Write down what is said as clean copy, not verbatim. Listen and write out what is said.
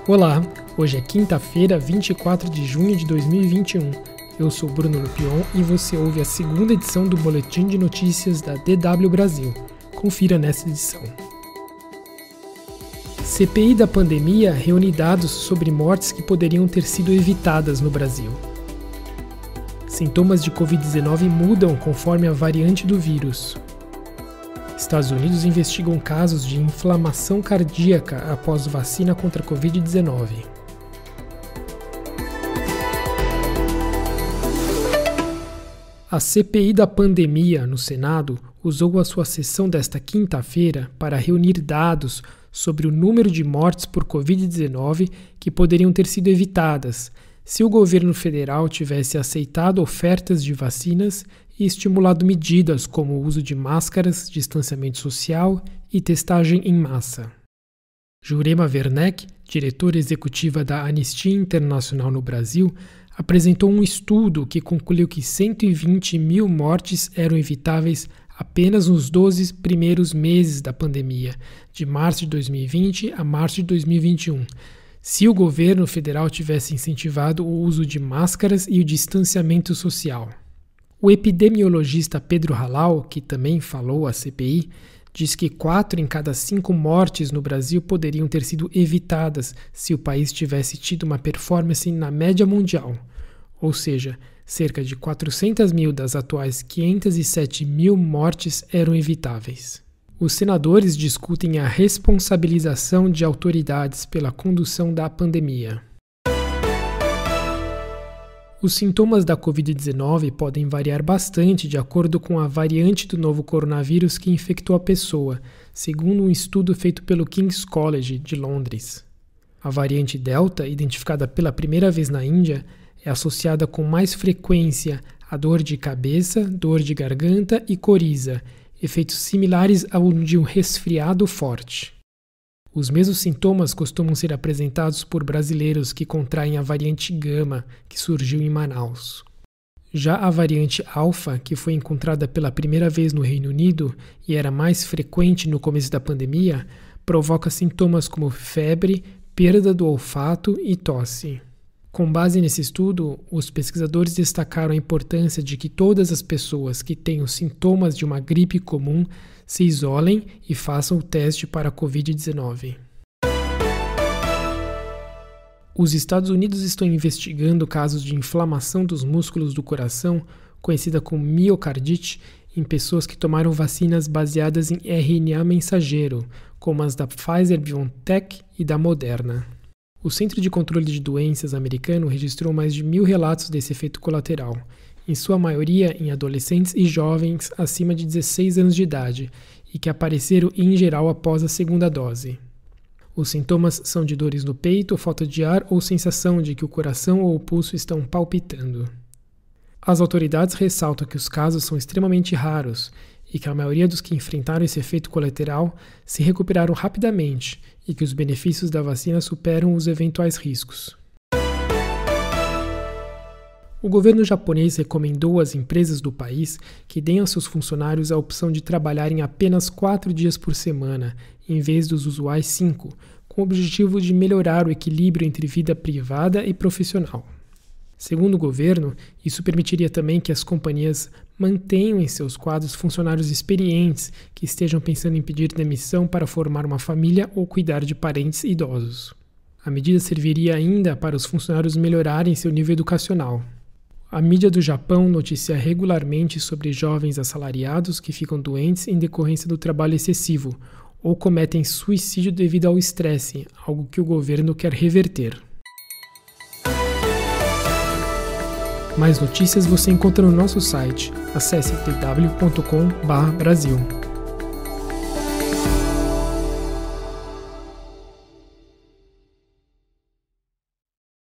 Olá, hoje é quinta-feira, 24 de junho de 2021. Eu sou Bruno Lupion e você ouve a segunda edição do Boletim de Notícias da DW Brasil. Confira nessa edição. CPI da pandemia reúne dados sobre mortes que poderiam ter sido evitadas no Brasil. Sintomas de Covid-19 mudam conforme a variante do vírus. Estados Unidos investigam casos de inflamação cardíaca após vacina contra a Covid-19. A CPI da pandemia no Senado usou a sua sessão desta quinta-feira para reunir dados sobre o número de mortes por Covid-19 que poderiam ter sido evitadas se o governo federal tivesse aceitado ofertas de vacinas e estimulado medidas como o uso de máscaras, distanciamento social e testagem em massa. Jurema Werneck, diretora executiva da Anistia Internacional no Brasil, apresentou um estudo que concluiu que 120 mil mortes eram evitáveis apenas nos 12 primeiros meses da pandemia, de março de 2020 a março de 2021, se o governo federal tivesse incentivado o uso de máscaras e o distanciamento social. O epidemiologista Pedro Halal, que também falou à CPI, diz que 4 em cada 5 mortes no Brasil poderiam ter sido evitadas se o país tivesse tido uma performance na média mundial, ou seja, cerca de 400 mil das atuais 507 mil mortes eram evitáveis. Os senadores discutem a responsabilização de autoridades pela condução da pandemia. Os sintomas da Covid-19 podem variar bastante de acordo com a variante do novo coronavírus que infectou a pessoa, segundo um estudo feito pelo King's College de Londres. A variante Delta, identificada pela primeira vez na Índia, é associada com mais frequência a dor de cabeça, dor de garganta e coriza, efeitos similares ao de um resfriado forte. Os mesmos sintomas costumam ser apresentados por brasileiros que contraem a variante Gama, que surgiu em Manaus. Já a variante Alfa, que foi encontrada pela primeira vez no Reino Unido e era mais frequente no começo da pandemia, provoca sintomas como febre, perda do olfato e tosse. Com base nesse estudo, os pesquisadores destacaram a importância de que todas as pessoas que tenham sintomas de uma gripe comum se isolem e façam o teste para a Covid-19. Os Estados Unidos estão investigando casos de inflamação dos músculos do coração, conhecida como miocardite, em pessoas que tomaram vacinas baseadas em RNA mensageiro, como as da Pfizer-BioNTech e da Moderna. O Centro de Controle de Doenças americano registrou mais de 1.000 relatos desse efeito colateral, em sua maioria em adolescentes e jovens acima de 16 anos de idade, e que apareceram em geral após a segunda dose. Os sintomas são de dores no peito, falta de ar ou sensação de que o coração ou o pulso estão palpitando. As autoridades ressaltam que os casos são extremamente raros e que a maioria dos que enfrentaram esse efeito colateral se recuperaram rapidamente e que os benefícios da vacina superam os eventuais riscos. O governo japonês recomendou às empresas do país que deem aos seus funcionários a opção de trabalharem apenas 4 dias por semana, em vez dos usuais 5, com o objetivo de melhorar o equilíbrio entre vida privada e profissional. Segundo o governo, isso permitiria também que as companhias mantenham em seus quadros funcionários experientes que estejam pensando em pedir demissão para formar uma família ou cuidar de parentes idosos. A medida serviria ainda para os funcionários melhorarem seu nível educacional. A mídia do Japão noticia regularmente sobre jovens assalariados que ficam doentes em decorrência do trabalho excessivo ou cometem suicídio devido ao estresse, algo que o governo quer reverter. Mais notícias você encontra no nosso site. Acesse dw.com/Brasil.